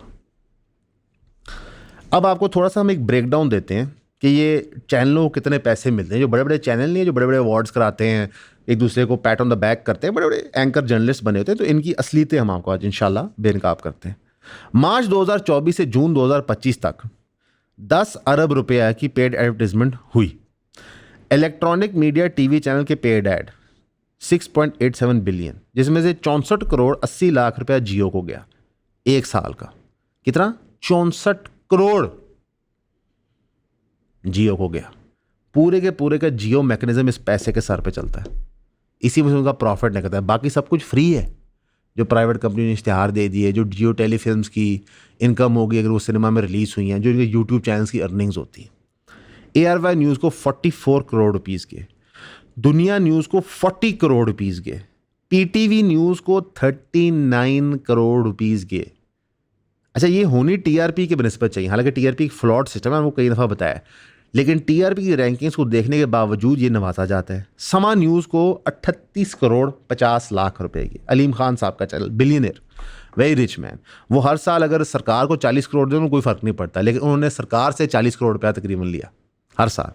अब आपको थोड़ा सा हम एक ब्रेकडाउन देते हैं कि ये चैनलों को कितने पैसे मिलते हैं। जो बड़े बड़े चैनल नहीं है, जो बड़े बड़े अवार्ड्स कराते हैं, एक दूसरे को पैट ऑन द बैक करते हैं, बड़े बड़े एंकर जर्नलिस्ट बने होते हैं, तो इनकी असलियतें हम आपको आज इंशाल्लाह बेनकाब करते हैं। मार्च 2024 से जून 2025 तक 10 अरब रुपया की पेड एडवर्टीजमेंट हुई। इलेक्ट्रॉनिक मीडिया टीवी चैनल के पेड ऐड 6.87 बिलियन, जिसमें से 64 करोड़ 80 लाख रुपया जियो को गया एक साल का। कितना? 64 करोड़ जियो को गया। पूरे के पूरे का जियो मैकेनिज्म इस पैसे के सर पे चलता है, इसी में से उनका प्रॉफिट निकलता है। बाकी सब कुछ फ्री है। जो प्राइवेट कंपनी ने इश्तिहार दे दिए, जो जियो टेलीफिल्म्स की इनकम होगी अगर वो सिनेमा में रिलीज़ हुई हैं, जो इनके यूट्यूब चैनल्स की अर्निंग्स होती हैं। ARY न्यूज़ को 44 करोड़ रुपीज़ के, दुनिया न्यूज़ को 40 करोड़ रुपीज़ के, PTV न्यूज़ को 39 करोड़ रुपीज़ के। अच्छा, ये होनी TRP के बनस्बत चाहिए, हालांकि TRP एक फ्लॉड सिस्टम है, वो कई दफ़ा बताया, लेकिन TRP की रैंकिंग्स को देखने के बावजूद ये नवाजा जाता है। समा न्यूज़ को 38 करोड़ 50 लाख रुपए की, अलीम खान साहब का channel, billionaire, very rich man. वो हर साल अगर सरकार को 40 करोड़ दे, उनको कोई फ़र्क नहीं पड़ता, लेकिन उन्होंने सरकार से 40 करोड़ रुपया तकरीबन लिया हर साल।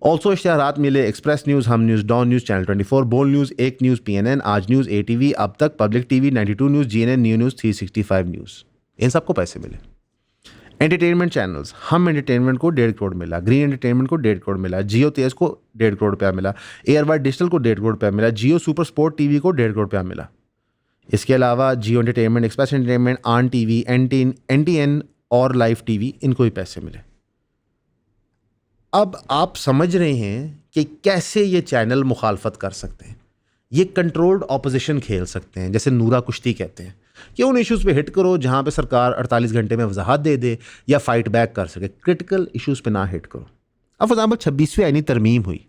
ऑल्सो इश्तिहारात मिले Express News, Hum News, Dawn News, channel 24, Bol News, Ek News, PNN, Aaj News, ATV, Ab Tak, public TV, 92 News, GNN, New News, 365 News, इन सबको पैसे मिले। एंटरटेनमेंट चैनल्स, हम एंटरटेनमेंट को 1.5 करोड़ मिला, ग्रीन एंटरटेनमेंट को 1.5 करोड़ मिला, जियो तेज को 1.5 करोड़ रुपया मिला, ARY डिजिटल को 1.5 करोड़ रुपया मिला, जियो सुपर स्पोर्ट TV को 1.5 करोड़ रुपया मिला। इसके अलावा जियो एंटरटेनमेंट, एक्सप्रेस एंटरटेनमेंट, आन TV, NTN और लाइव TV, इनको भी पैसे मिले। अब आप समझ रहे हैं कि कैसे ये चैनल मुखालफत कर सकते हैं। ये कंट्रोल्ड ऑपोजिशन खेल सकते हैं, जैसे नूरा कुश्ती कहते हैं कि उन इश्यूज़ पे हिट करो जहाँ पे सरकार 48 घंटे में वजाहत दे दे या फाइट बैक कर सके, क्रिटिकल इश्यूज़ पे ना हिट करो। अब फॉर एग्जाम्पल 26वीं आईनी तरमीम हुई।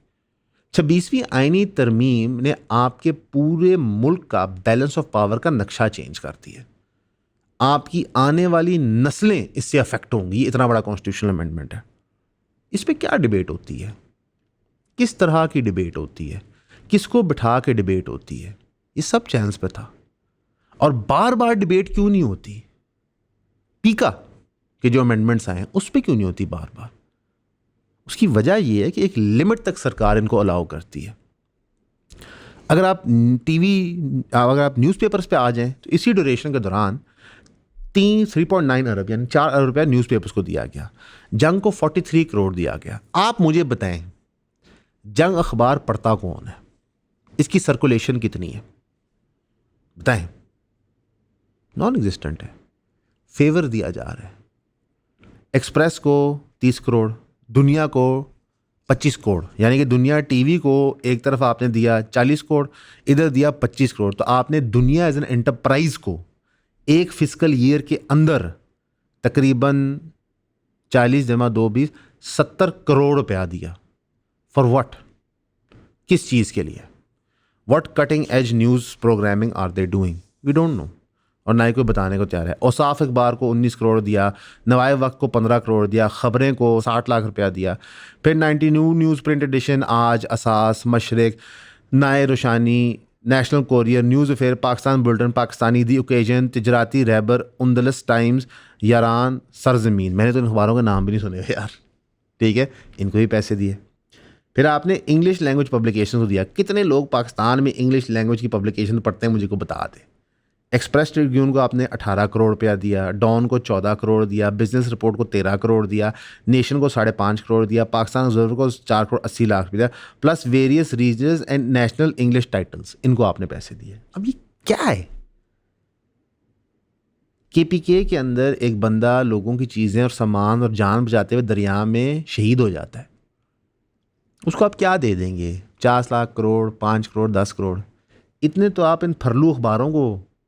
26वीं आईनी तरमीम ने आपके पूरे मुल्क का बैलेंस ऑफ पावर का नक्शा चेंज कर दिया। आपकी आने वाली नस्लें इससे अफेक्ट होंगी। इतना बड़ा कॉन्स्टिट्यूशनल अमेंडमेंट है। इस पर क्या डिबेट होती है, किस तरह की डिबेट होती है, किसको बिठा के डिबेट होती है, ये सब चैनल्स पे था। और बार बार डिबेट क्यों नहीं होती? पीका के जो अमेंडमेंट्स आए हैं उस पर क्यों नहीं होती बार बार? उसकी वजह यह है कि एक लिमिट तक सरकार इनको अलाउ करती है। अगर आप न्यूज़पेपर्स पे आ जाएं तो इसी ड्यूरेशन के दौरान 3.9 अरब यानी 4 अरब रुपया न्यूज़पेपर्स को दिया गया। जंग को 43 करोड़ दिया गया। आप मुझे बताएं, जंग अखबार पढ़ता कौन है? इसकी सर्कुलेशन कितनी है बताएं? नॉन एग्जिस्टेंट है। फेवर दिया जा रहा है। एक्सप्रेस को 30 करोड़, दुनिया को 25 करोड़, यानी कि दुनिया TV को एक तरफ आपने दिया 40 करोड़, इधर दिया 25 करोड़। तो आपने दुनिया एज एन एंटरप्राइज को एक फिस्कल ईयर के अंदर तकरीबन 40 जमा 2 20 70 करोड़ रुपया दिया। For what? किस चीज़ के लिए? What cutting edge news programming are they doing? We don't know, और ना ही कोई बताने को तैयार है। औसाफ अखबार को 19 करोड़ दिया, नवाए वक्त को 15 करोड़ दिया, खबरें को 60 लाख रुपया दिया। फिर 92 न्यूज़ प्रिंट एडिशन, आज, Asas, Mashriq, Nai Roshni, National Courier, News Affair, Pakistan Bulletin, Pakistani, the Occasion, Tijarati Rahbar, Andalus Times, Yaran, Sarzameen. मैंने तो इन अखबारों के नाम भी नहीं सुने यार। ठीक है, इनको भी पैसे दिए। फिर आपने इंग्लिश लैंग्वेज पब्लिकेशन को दिया। कितने लोग पाकिस्तान में इंग्लिश लैंग्वेज की पब्लिकेशन पढ़ते हैं मुझे को बता दें। एक्सप्रेस ट्रिब्यून को आपने 18 करोड़ रुपया दिया, डॉन को 14 करोड़ दिया, बिजनेस रिपोर्ट को 13 करोड़ दिया, नेशन को 5.5 करोड़ दिया, पाकिस्तान ऑब्जर्वर को 4 करोड़ 80 लाख दिया, plus various regional and national English titles, इनको आपने पैसे दिए। अब ये क्या है? केपीके के अंदर एक बंदा लोगों की चीज़ें और सामान और जान बचाते हुए दरिया में शहीद हो जाता है, उसको आप क्या दे देंगे? 50 लाख करोड़, 5 करोड़, 10 करोड़? इतने तो आप इन फरलू अखबारों को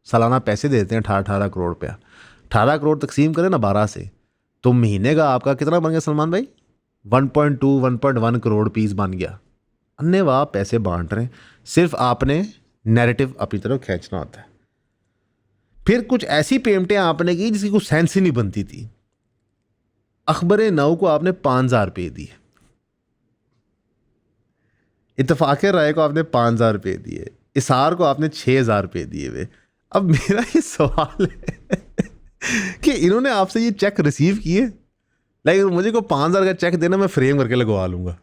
सालाना पैसे देते हैं, 18-18 करोड़ रुपया। 18 करोड़ तकसीम करें ना 12 से, तो महीने का आपका कितना बन गया सलमान भाई? 1.2 1.1 करोड़ पीस बन गया। अन्य वाह पैसे बांट रहे हैं, सिर्फ आपने नैरेटिव अपनी तरफ खींचना होता है। फिर कुछ ऐसी पेमेंटें आपने की जिसकी कुछ सेंस ही नहीं बनती थी। अखबर नौ को आपने 5,000 रुपये दिए, इत्तेफाक राय को आपने 5,000 रुपये दिए, इसार को आपने 6,000 रुपये दिए हुए। अब मेरा ये सवाल है कि इन्होंने आपसे ये चेक रिसीव किए? लाइक मुझे को 5,000 का चेक देना, मैं फ्रेम करके लगवा लूँगा।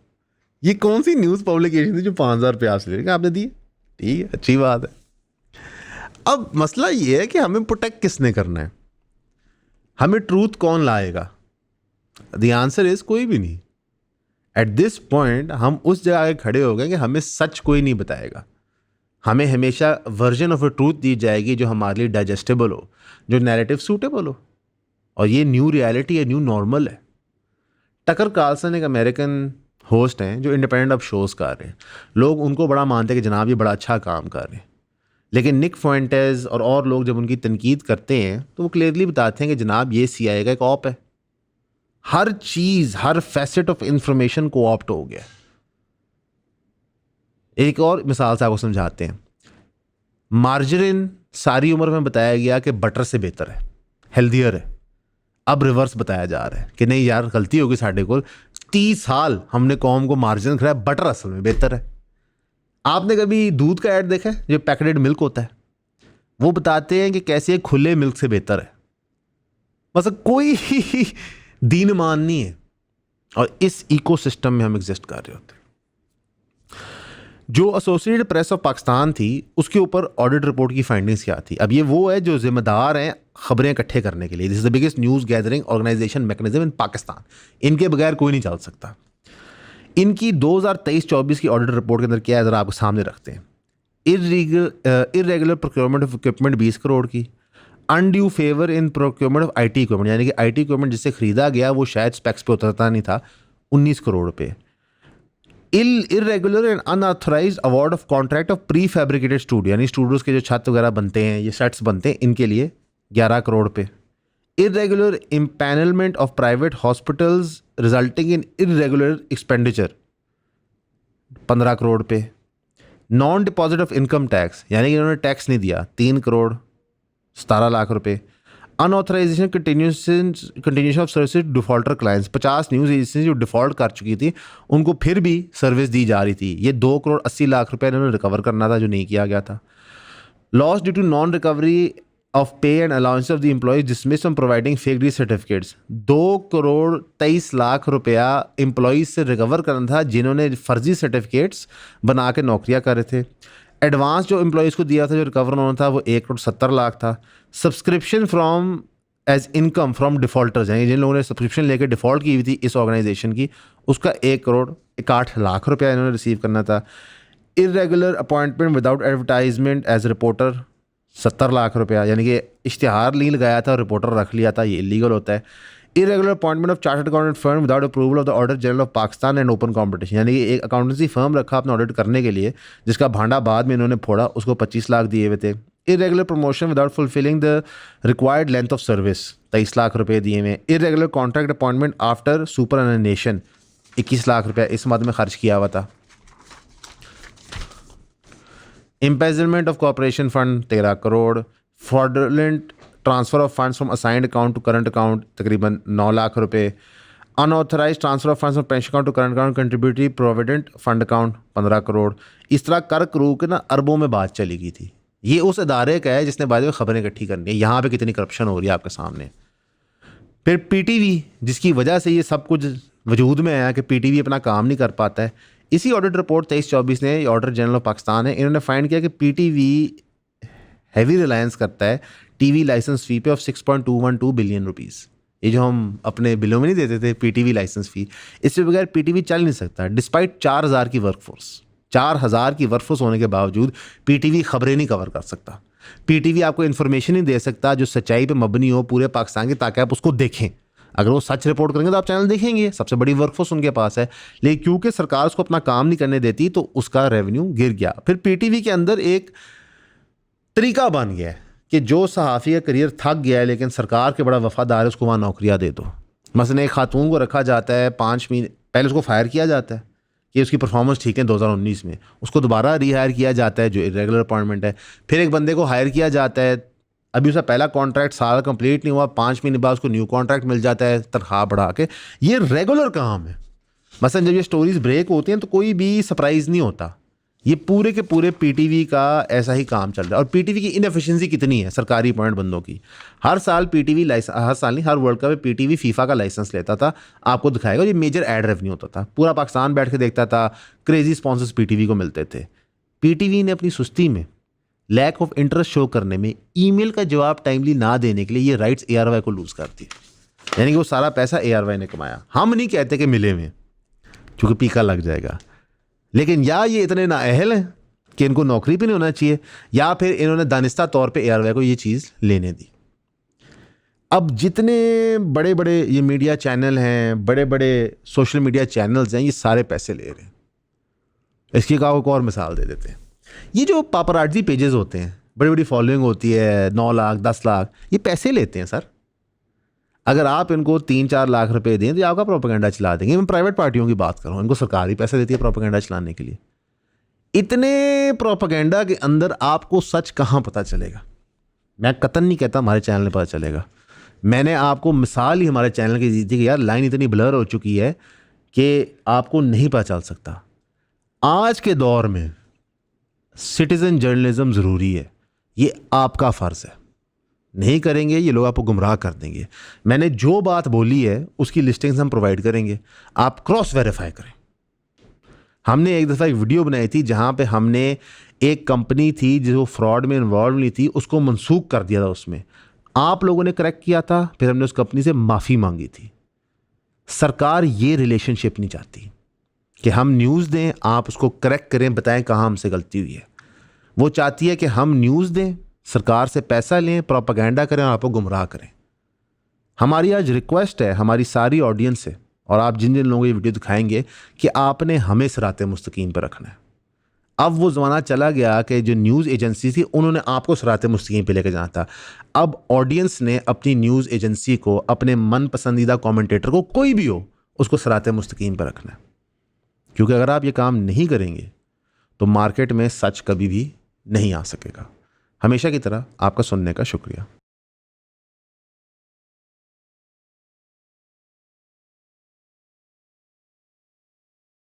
ये कौन सी न्यूज़ पब्लिकेशन थी जो 5,000 रुपये आपसे ले? आपने दिए, ठीक है, अच्छी बात है। अब मसला ये है कि हमें प्रोटेक्ट किसने करना है? हमें ट्रूथ कौन लाएगा? द आंसर इज कोई भी नहीं। एट दिस पॉइंट हम उस जगह आगे खड़े हो गए कि हमें सच कोई नहीं बताएगा। हमें हमेशा वर्जन ऑफ अ ट्रूथ दी जाएगी जो हमारे लिए डाइजेस्टेबल हो, जो नैरेटिव सूटेबल हो, और ये न्यू रियलिटी है, न्यू नॉर्मल है। टकर कार्लसन एक अमेरिकन होस्ट हैं जो इंडिपेंडेंट ऑफ शोज़ कर रहे हैं। लोग उनको बड़ा मानते हैं कि जनाब ये बड़ा अच्छा काम कर रहे हैं, लेकिन निक फुएंटेज और लोग जब उनकी तनकीद करते हैं तो वो क्लियरली बताते हैं कि जनाब ये CIA का एक ऑप है। हर चीज़, हर फैसेट ऑफ इंफॉर्मेशन को ऑप्ट हो गया। एक और मिसाल से आपको समझाते हैं। मार्जरीन सारी उम्र में बताया गया कि बटर से बेहतर है, हेल्दियर है। अब रिवर्स बताया जा रहा है कि नहीं यार, गलती होगी साढ़े को। 30 साल हमने कौम को मार्जिन खिलाया, बटर असल में बेहतर है। आपने कभी दूध का ऐड देखा है जो पैकेटेड मिल्क होता है? वो बताते हैं कि कैसे खुले मिल्क से बेहतर है। बस कोई दीन मान नहीं है, और इस इकोसिस्टम में हम एग्जिस्ट कर रहे होते हैं। जो एसोसिएटेड प्रेस ऑफ पाकिस्तान थी, उसके ऊपर ऑडिट रिपोर्ट की फाइंडिंग्स क्या थी? अब ये वो है जो जिम्मेदार हैं खबरें इकट्ठे करने के लिए। This is the biggest news gathering organisation mechanism in Pakistan. इनके बगैर कोई नहीं चल सकता। इनकी 2023-24 की ऑडिट रिपोर्ट के अंदर क्या है, ज़रा आपको सामने रखते हैं। Irregular procurement of equipment 20 crore की। Undue favour in procurement of IT equipment, यानी कि IT इक्विपमेंट जिससे खरीदा गया वो शायद स्पेक्स पे उतरता नहीं था, 19 करोड़ रुपये। Irregular and unauthorised award of contract of pre fabricated studio, यानी स्टूडियोज़ के जो छत वगैरह बनते हैं, ये सेट्स बनते हैं, इनके लिए 11 करोड़ रुपये। Irregular empanelment of private hospitals resulting in irregular expenditure, 15 crore रुपये। Non deposit of income tax, यानी कि इन्होंने टैक्स नहीं दिया, 3 करोड़ 17 लाख रुपये। Unauthorization continuation of service defaulter clients, 50 news agency जो डिफ़ॉल्ट कर चुकी थी उनको फिर भी सर्विस दी जा रही थी। ये 2 करोड़ 80 लाख रुपये इन्होंने रिकवर करना था जो नहीं किया गया था। Loss due to non recovery of pay and allowance of the employees dismiss from providing fake D certificates, 2 crore 23 lakh रुपया एम्प्लॉइज से रिकवर करना था जिन्होंने फर्जी सर्टिफिकेट्स बना के नौकरियां कर रहे थे। एडवांस जो एम्प्लॉइज़ को दिया था जो रिकवर होना था वो 1 करोड़ 70 लाख था। Subscription from as income from defaulters, यानी जिन लोगों ने सब्सक्रिप्शन लेकर डिफ़ॉल्ट की हुई थी इस ऑर्गेनाइजेशन की, उसका 1 करोड़ 61 लाख रुपया इन्होंने रिसीव करना था। Irregular appointment without advertisement as reporter, 70 lakh रुपया, यानी कि इश्तिहार नहीं लगाया था और रिपोर्टर रख लिया था, ये इलीगल होता है। Irregular appointment of chartered accountant firm without approval of the auditor general of Pakistan and open competition, यानी कि एक अकाउंटेंसी फर्म रखा अपना ऑडिट करने के लिए जिसका भांडा बाद में इन्होंने फोड़ा, उसको 25 लाख दिए हुए थे। Irregular promotion without fulfilling the required length of service, 23 lakh रुपये दिए हुए। Irregular contract appointment after superannuation, 21 lakh रुपया इस मद में खर्च किया हुआ था। Embezzlement of corporation fund 13 crore. Fraudulent transfer of funds from assigned account to current account तकरीबन 9 लाख रुपये। Unauthorize transfer of funds from pension account to current account contributory provident fund account 15 crore. इस तरह कर करू के ना अरबों में बात चली गई थी। ये उस इदारे का है जिसने बाद में खबरें इकट्ठी करनी है, यहाँ पे कितनी करप्शन हो रही है आपके सामने। फिर PTV, जिसकी वजह से ये सब कुछ वजूद में आया कि PTV अपना काम नहीं कर पाता है। इसी ऑडिट रिपोर्ट 23-24 ने, ऑडिटर जनरल ऑफ पाकिस्तान है, इन्होंने फाइंड किया कि PTV हैवी रिलायंस करता है TV लाइसेंस फ़ी पे ऑफ 6.212 बिलियन रुपीज़। ये जो हम अपने बिलों में नहीं देते थे PTV लाइसेंस फ़ी, इससे बगैर PTV चल नहीं सकता। डिस्पाइट 4000 की वर्कफोर्स, 4000 की वर्कफोर्स होने के बावजूद PTV खबरें नहीं कवर कर सकता। पीटीवी आपको इन्फॉर्मेशन ही दे सकता जो सच्चाई पे मबनी हो पूरे पाकिस्तान की, ताकि आप उसको देखें। अगर वो सच रिपोर्ट करेंगे तो आप चैनल देखेंगे, सबसे बड़ी वर्कफोर्स उनके पास है। लेकिन क्योंकि सरकार उसको अपना काम नहीं करने देती तो उसका रेवेन्यू गिर गया। फिर पीटीवी के अंदर एक तरीका बन गया है कि जो सहाफ़ी का करियर थक गया है लेकिन सरकार के बड़ा वफादार है, उसको वहाँ नौकरियाँ दे दो। मसलन एक खातून को रखा जाता है 5 महीने पहले, उसको फायर किया जाता है कि उसकी परफॉर्मेंस ठीक है 2019 में, उसको दोबारा रिहायर किया जाता है जो इरेगुलर अपॉइंटमेंट है। फिर एक बंदे को हायर किया जाता है, अभी उसका पहला कॉन्ट्रैक्ट साल कंप्लीट नहीं हुआ, 5 महीने बाद उसको न्यू कॉन्ट्रैक्ट मिल जाता है तनख्वाह बढ़ा के। ये रेगुलर काम है। मसलन जब ये स्टोरीज ब्रेक होती हैं तो कोई भी सरप्राइज़ नहीं होता। ये पूरे के पूरे पीटीवी का ऐसा ही काम चल रहा है। और पीटीवी की इनएफिशिएंसी कितनी है सरकारी अपॉइंट बंदों की। हर साल पीटीवी लाइसेंस, हर साल नहीं, हर वर्ल्ड कप में पीटीवी फीफा का लाइसेंस लेता था, आपको दिखाएगा। ये मेजर एड रेवेन्यू होता था, पूरा पाकिस्तान बैठ के देखता था, क्रेजी स्पॉन्सर्स पीटीवी को मिलते थे। पीटीवी ने अपनी सुस्ती में, लैक ऑफ इंटरेस्ट शो करने में, ईमेल का जवाब टाइमली ना देने के लिए ये राइट्स एआरवाई को लूज़ कर दिए। यानी कि वो सारा पैसा एआरवाई ने कमाया। हम नहीं कहते कि मिले में, क्योंकि पीका लग जाएगा। लेकिन या ये इतने नाअहल हैं कि इनको नौकरी पे नहीं होना चाहिए, या फिर इन्होंने दानिस्ता तौर पे एआरवाई को ये चीज़ लेने दी। अब जितने बड़े बड़े ये मीडिया चैनल हैं, बड़े बड़े सोशल मीडिया चैनल्स हैं, ये सारे पैसे ले रहे हैं। इसकी एक और मिसाल दे देते हैं। ये जो पापराजी पेजेस होते हैं, बड़ी बड़ी फॉलोइंग होती है, 9 लाख 10 लाख, ये पैसे लेते हैं सर। अगर आप इनको 3-4 लाख रुपए दें तो आपका प्रोपेगेंडा चला देंगे। मैं प्राइवेट पार्टियों की बात कर रहा हूँ, इनको सरकार ही पैसे देती है प्रोपेगेंडा चलाने के लिए। इतने प्रोपेगेंडा के अंदर आपको सच कहाँ पता चलेगा? मैं कतन नहीं कहता हमारे चैनल में पता चलेगा। मैंने आपको मिसाल ही हमारे चैनल की दी थी कि यार लाइन इतनी ब्लर हो चुकी है कि आपको नहीं पता चल सकता। आज के दौर में सिटीज़न जर्नलिज्म ज़रूरी है, ये आपका फ़र्ज़ है। नहीं करेंगे ये लोग आपको गुमराह कर देंगे। मैंने जो बात बोली है उसकी लिस्टिंग्स हम प्रोवाइड करेंगे, आप क्रॉस वेरीफाई करें। हमने एक दफ़ा एक वीडियो बनाई थी जहाँ पे हमने एक कंपनी थी जो फ्रॉड में इन्वॉल्व नहीं थी, उसको मनसूख कर दिया था। उसमें आप लोगों ने करेक्ट किया था, फिर हमने उस कंपनी से माफ़ी मांगी थी। सरकार ये रिलेशनशिप नहीं चाहती कि हम न्यूज़ दें, आप उसको करेक्ट करें, बताएं कहाँ हमसे गलती हुई है। वो चाहती है कि हम न्यूज़ दें, सरकार से पैसा लें, प्रोपेगेंडा करें और आपको गुमराह करें। हमारी आज रिक्वेस्ट है हमारी सारी ऑडियंस से, और आप जिन जिन लोगों को ये वीडियो दिखाएंगे, कि आपने हमें सिराते मुस्तकीम पर रखना है। अब वो ज़माना चला गया कि जो न्यूज़ एजेंसी थी उन्होंने आपको सिराते मुस्तकीम पे लेकर जाना था। अब ऑडियंस ने अपनी न्यूज़ एजेंसी को, अपने मन पसंदीदा कमेंटेटर को, कोई भी हो, उसको सिराते मुस्तकीम पर रखना है। क्योंकि अगर आप ये काम नहीं करेंगे तो मार्केट में सच कभी भी नहीं आ सकेगा। हमेशा की तरह आपका सुनने का शुक्रिया।